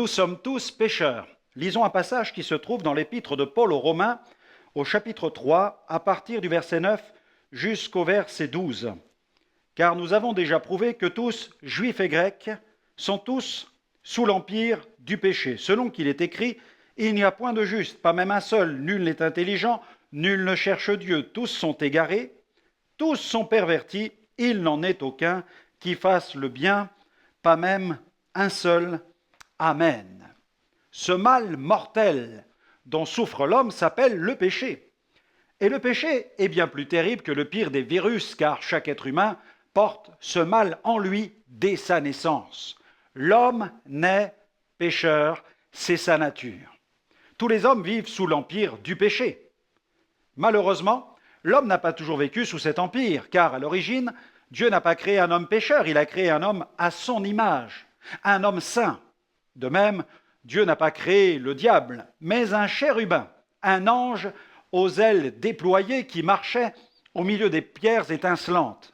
Nous sommes tous pécheurs. Lisons un passage qui se trouve dans l'épître de Paul aux Romains, au chapitre 3, à partir du verset 9 jusqu'au verset 12. Car nous avons déjà prouvé que tous, juifs et grecs, sont tous sous l'empire du péché. Selon qu'il est écrit, il n'y a point de juste, pas même un seul, nul n'est intelligent, nul ne cherche Dieu, tous sont égarés, tous sont pervertis, il n'en est aucun qui fasse le bien, pas même un seul. Amen. Ce mal mortel dont souffre l'homme s'appelle le péché. Et le péché est bien plus terrible que le pire des virus, car chaque être humain porte ce mal en lui dès sa naissance. L'homme naît pécheur, c'est sa nature. Tous les hommes vivent sous l'empire du péché. Malheureusement, l'homme n'a pas toujours vécu sous cet empire, car à l'origine, Dieu n'a pas créé un homme pécheur, il a créé un homme à son image, un homme saint. De même, Dieu n'a pas créé le diable, mais un chérubin, un ange aux ailes déployées qui marchait au milieu des pierres étincelantes.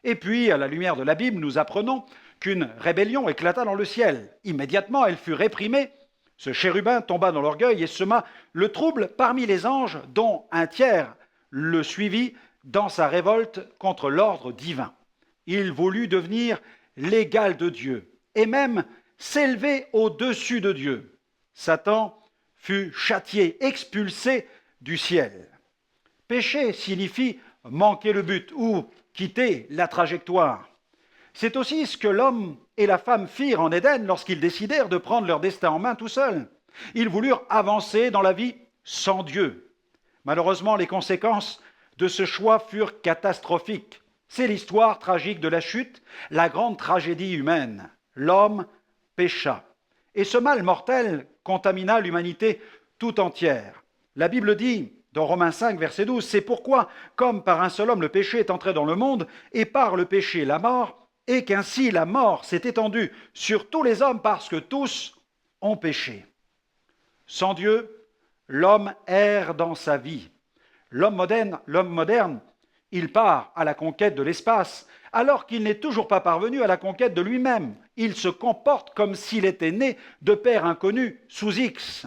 Et puis, à la lumière de la Bible, nous apprenons qu'une rébellion éclata dans le ciel. Immédiatement, elle fut réprimée. Ce chérubin tomba dans l'orgueil et sema le trouble parmi les anges, dont un tiers le suivit dans sa révolte contre l'ordre divin. Il voulut devenir l'égal de Dieu et même s'élever au-dessus de Dieu. Satan fut châtié, expulsé du ciel. Péché signifie manquer le but ou quitter la trajectoire. C'est aussi ce que l'homme et la femme firent en Éden lorsqu'ils décidèrent de prendre leur destin en main tout seuls. Ils voulurent avancer dans la vie sans Dieu. Malheureusement, les conséquences de ce choix furent catastrophiques. C'est l'histoire tragique de la chute, la grande tragédie humaine. L'homme pécha. Et ce mal mortel contamina l'humanité tout entière. La Bible dit, dans Romains 5, verset 12, « C'est pourquoi, comme par un seul homme le péché est entré dans le monde, et par le péché la mort, et qu'ainsi la mort s'est étendue sur tous les hommes parce que tous ont péché. » Sans Dieu, l'homme erre dans sa vie. L'homme moderne, il part à la conquête de l'espace, alors qu'il n'est toujours pas parvenu à la conquête de lui-même. Il se comporte comme s'il était né de père inconnu sous X.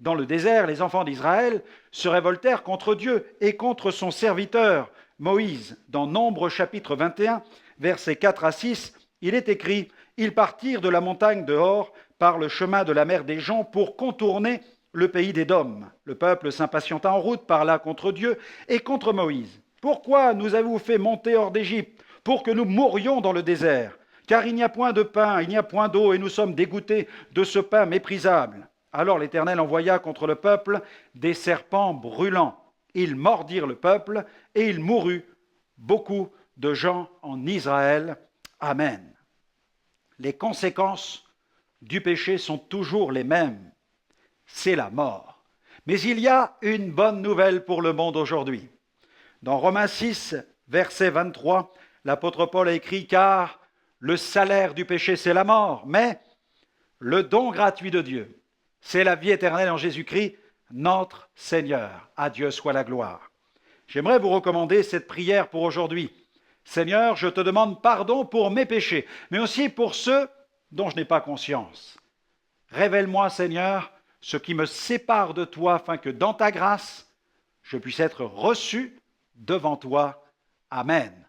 Dans le désert, les enfants d'Israël se révoltèrent contre Dieu et contre son serviteur, Moïse. Dans Nombre chapitre 21, versets 4 à 6, il est écrit « Ils partirent de la montagne de Hor par le chemin de la mer des Joncs pour contourner le pays d'Édom. Le peuple s'impatienta en route par là contre Dieu et contre Moïse. Pourquoi nous avez-vous fait monter hors d'Égypte pour que nous mourions dans le désert? Car il n'y a point de pain, il n'y a point d'eau, et nous sommes dégoûtés de ce pain méprisable. » Alors l'Éternel envoya contre le peuple des serpents brûlants. Ils mordirent le peuple, et il mourut beaucoup de gens en Israël. Amen. Les conséquences du péché sont toujours les mêmes. C'est la mort. Mais il y a une bonne nouvelle pour le monde aujourd'hui. Dans Romains 6, verset 23, l'apôtre Paul a écrit « Car le salaire du péché, c'est la mort, mais le don gratuit de Dieu, c'est la vie éternelle en Jésus-Christ, notre Seigneur. À Dieu soit la gloire. » J'aimerais vous recommander cette prière pour aujourd'hui. Seigneur, je te demande pardon pour mes péchés, mais aussi pour ceux dont je n'ai pas conscience. Révèle-moi, Seigneur, ce qui me sépare de toi, afin que dans ta grâce, je puisse être reçu devant toi. Amen.